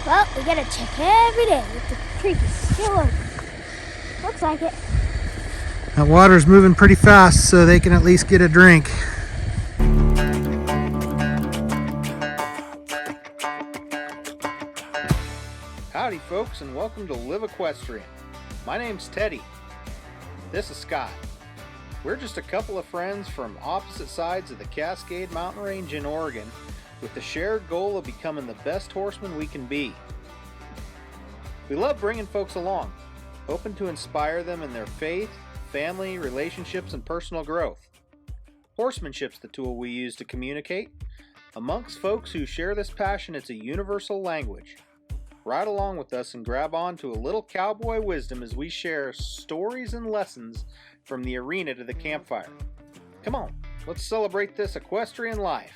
Well, we gotta check every day if the creek is still open. Looks like it. That water's moving pretty fast, so they can at least get a drink. Howdy folks, and welcome to Live Equestrian. My name's Teddy. This is Scott. We're just a couple of friends from opposite sides of the Cascade Mountain Range in Oregon with the shared goal of becoming the best horsemen we can be. We love bringing folks along, hoping to inspire them in their faith, family, relationships, and personal growth. Horsemanship's the tool we use to communicate. Amongst folks who share this passion, it's a universal language. Ride along with us and grab on to a little cowboy wisdom as we share stories and lessons from the arena to the campfire. Come on, let's celebrate this equestrian life.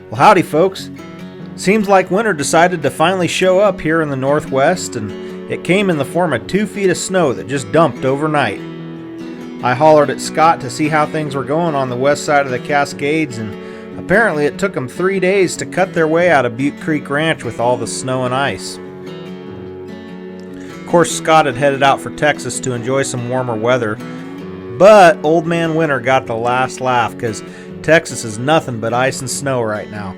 Well, howdy folks. Seems like winter decided to finally show up here in the Northwest, and it came in the form of 2 feet of snow that just dumped overnight. I hollered at Scott to see how things were going on the west side of the Cascades, and apparently it took them 3 days to cut their way out of Butte Creek Ranch with all the snow and ice. Of course, Scott had headed out for Texas to enjoy some warmer weather, but Old Man Winter got the last laugh because Texas is nothing but ice and snow right now.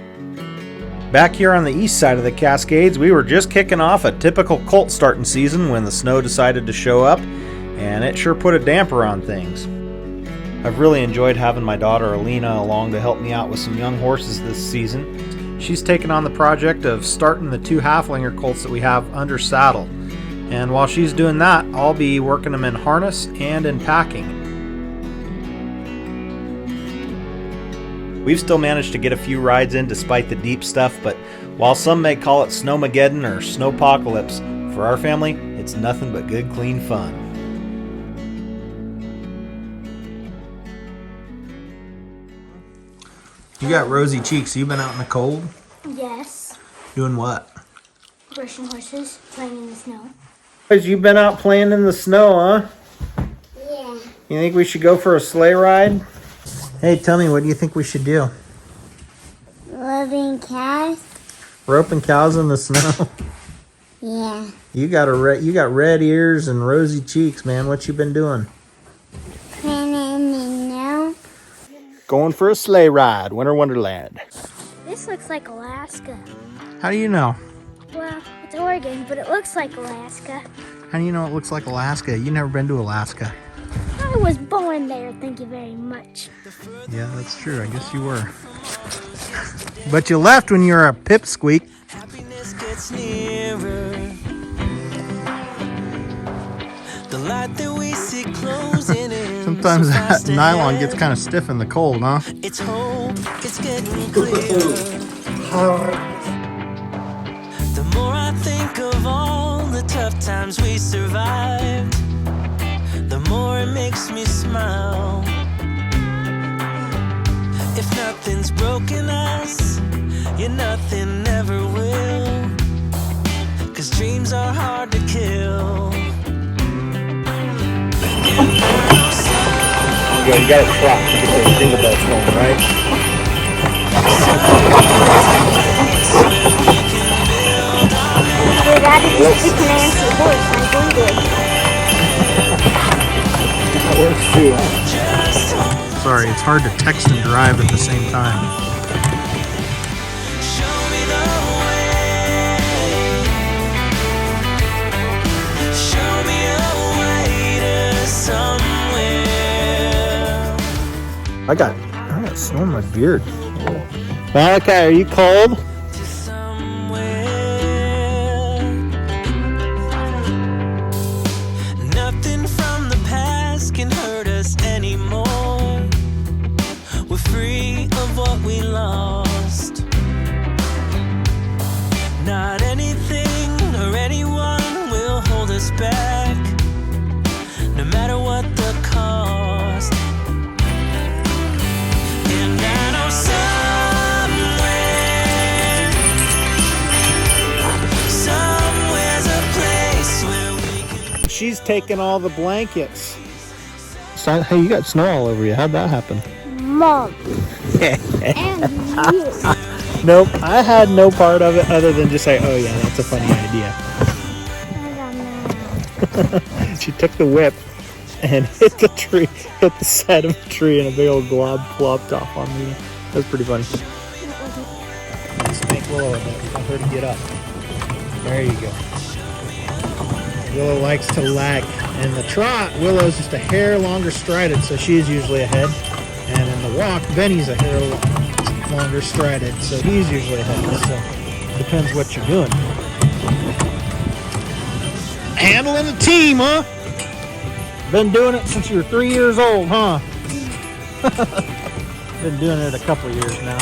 Back here on the east side of the Cascades, we were just kicking off a typical colt starting season when the snow decided to show up, and it sure put a damper on things. I've really enjoyed having my daughter Alina along to help me out with some young horses this season. She's taken on the project of starting the 2 halflinger colts that we have under saddle, and while she's doing that, I'll be working them in harness and in packing. We've still managed to get a few rides in despite the deep stuff, but while some may call it Snowmageddon or Snowpocalypse, for our family, it's nothing but good, clean fun. You got rosy cheeks. You been out in the cold? Yes. Doing what? Brushing horses, playing in the snow. You've been out playing in the snow, huh? Yeah. You think we should go for a sleigh ride? Hey, tell me, what do you think we should do? Loving cows? Roping cows in the snow? Yeah. You got red ears and rosy cheeks, man. What you been doing? Playing in the snow? Going for a sleigh ride, Winter Wonderland. This looks like Alaska. How do you know? Well, it's Oregon, but it looks like Alaska. How do you know it looks like Alaska? You never been to Alaska. I was born there, thank you very much. Yeah, that's true. I guess you were. But you left when you were a pipsqueak. Happiness gets nearer. The light that we see closing in. Sometimes that nylon gets kind of stiff in the cold, huh? It's hope, it's getting clearer. The more I think of all the tough times we survived, the more it makes me smile. If nothing's broken us, yeah, nothing never will. 'Cause dreams are hard to kill. You got a trot to get those jingle bells going, right? Your dad is just a fancy horse, I believe it. That works too. Sorry, it's hard to text and drive at the same time. Show me the way. Show me a way to somewhere. I got snow in my beard. Malachi, are you cold? To somewhere. Nothing from the past can hurt us anymore. We're free of what we lost. Not anything or anyone will hold us back, no matter what the cost. And I know somewhere taking all the blankets. Hey, you got snow all over you. How'd that happen? Mom. And you. Nope, I had no part of it other than just say, oh yeah, that's a funny idea. I got mad. She took the whip and hit the tree, hit the side of the tree, and a big old glob plopped off on me. That was pretty funny. Spank Willow a bit. Tell her to get up. There you go. Willow likes to lag. In the trot, Willow's just a hair longer strided, so she's usually ahead. And in the walk, Benny's a hair longer strided, so he's usually ahead. So depends what you're doing. Handling the team, huh? Been doing it since you were 3 years old, huh? Been doing it a couple years now.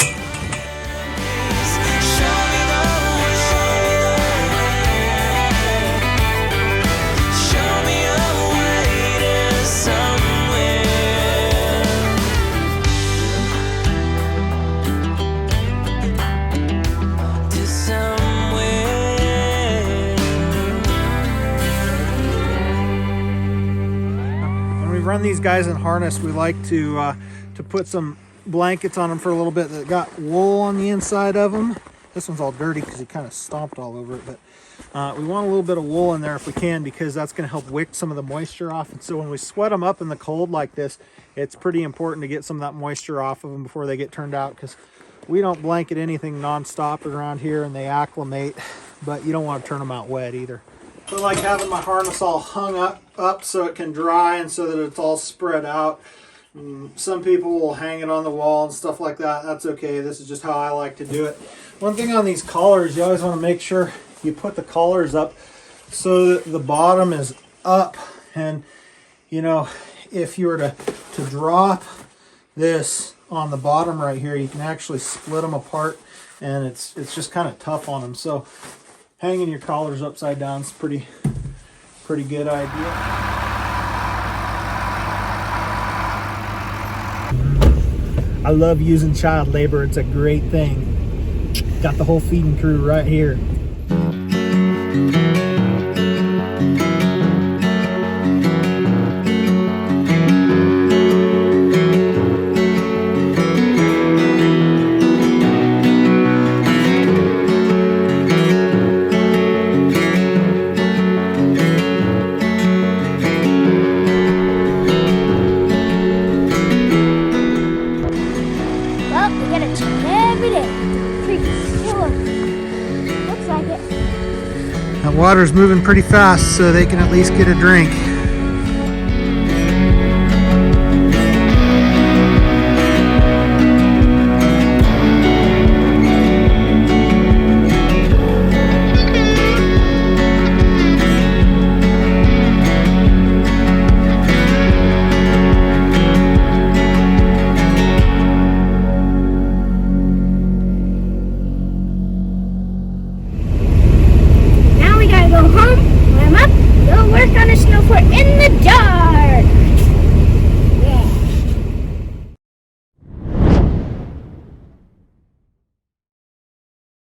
Run these guys in harness, we like to put some blankets on them for a little bit that got wool on the inside of them. This one's all dirty because he kind of stomped all over it, but we want a little bit of wool in there if we can, because that's going to help wick some of the moisture off. And so when we sweat them up in the cold like this, it's pretty important to get some of that moisture off of them before they get turned out, because we don't blanket anything nonstop around here and they acclimate, but you don't want to turn them out wet either. I like having my harness all hung up so it can dry and so that it's all spread out. Some people will hang it on the wall and stuff like that. That's okay. This is just how I like to do it. One thing on these collars, you always want to make sure you put the collars up so that the bottom is up. And, you know, if you were to drop this on the bottom right here, you can actually split them apart, and it's just kind of tough on them. So hanging your collars upside down is pretty good idea. I love using child labor. It's a great thing. Got the whole feeding crew right here. That water's moving pretty fast, so they can at least get a drink.